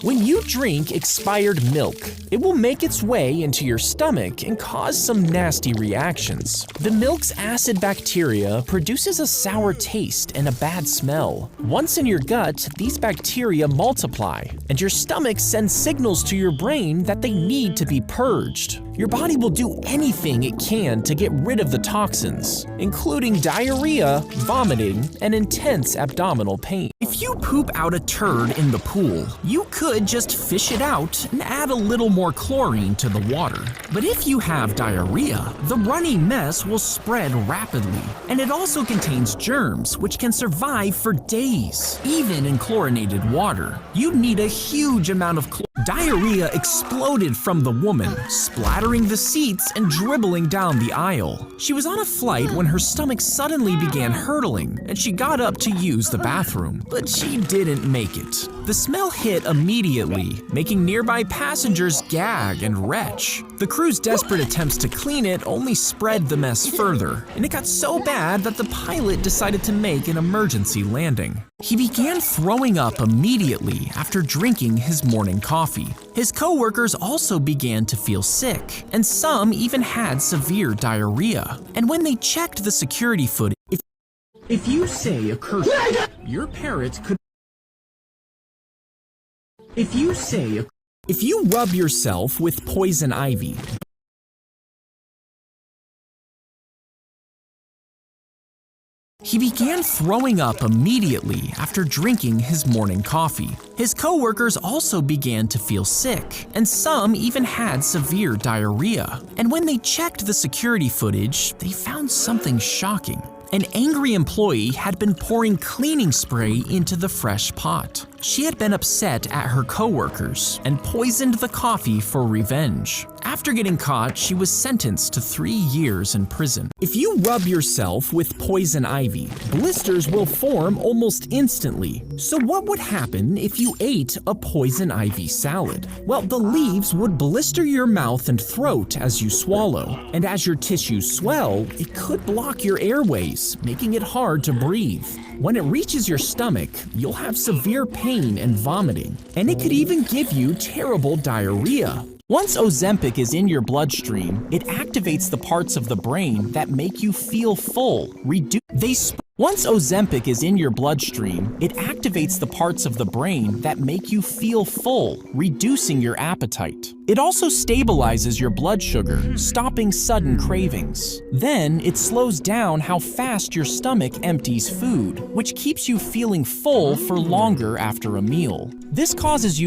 When you drink expired milk, it will make its way into your stomach and cause some nasty reactions. The milk's acid bacteria produces a sour taste and a bad smell. Once in your gut, these bacteria multiply, and your stomach sends signals to your brain that they need to be purged. Your body will do anything it can to get rid of the toxins, including diarrhea, vomiting, and intense abdominal pain. If you poop out a turd in the pool, you could just fish it out and add a little more chlorine to the water. But if you have diarrhea, the runny mess will spread rapidly, and it also contains germs which can survive for days. Even in chlorinated water, you need a huge amount of chlorine. Diarrhea exploded from the woman, splattering the seats and dribbling down the aisle. She was on a flight when her stomach suddenly began hurtling, and she got up to use the bathroom, but she didn't make it. The smell hit immediately, making nearby passengers gag and retch. The crew's desperate attempts to clean it only spread the mess further, and it got so bad that the pilot decided to make an emergency landing. He began throwing up immediately after drinking his morning coffee. His coworkers also began to feel sick, and some even had severe diarrhea. And when they checked the security footage, if you say a curse, your parrot could. If you rub yourself with poison ivy, he began throwing up immediately after drinking his morning coffee. His coworkers also began to feel sick, and some even had severe diarrhea. And when they checked the security footage, they found something shocking. An angry employee had been pouring cleaning spray into the fresh pot. She had been upset at her coworkers and poisoned the coffee for revenge. After getting caught, she was sentenced to 3 years in prison. If you rub yourself with poison ivy, blisters will form almost instantly. So what would happen if you ate a poison ivy salad? Well, the leaves would blister your mouth and throat as you swallow. And as your tissues swell, it could block your airways, making it hard to breathe. When it reaches your stomach, you'll have severe pain and vomiting, and it could even give you terrible diarrhea. Once Ozempic is in your bloodstream, it activates the parts of the brain that make you feel full. Once Ozempic is in your bloodstream, it activates the parts of the brain that make you feel full, reducing your appetite. It also stabilizes your blood sugar, stopping sudden cravings. Then it slows down how fast your stomach empties food, which keeps you feeling full for longer after a meal. This causes you to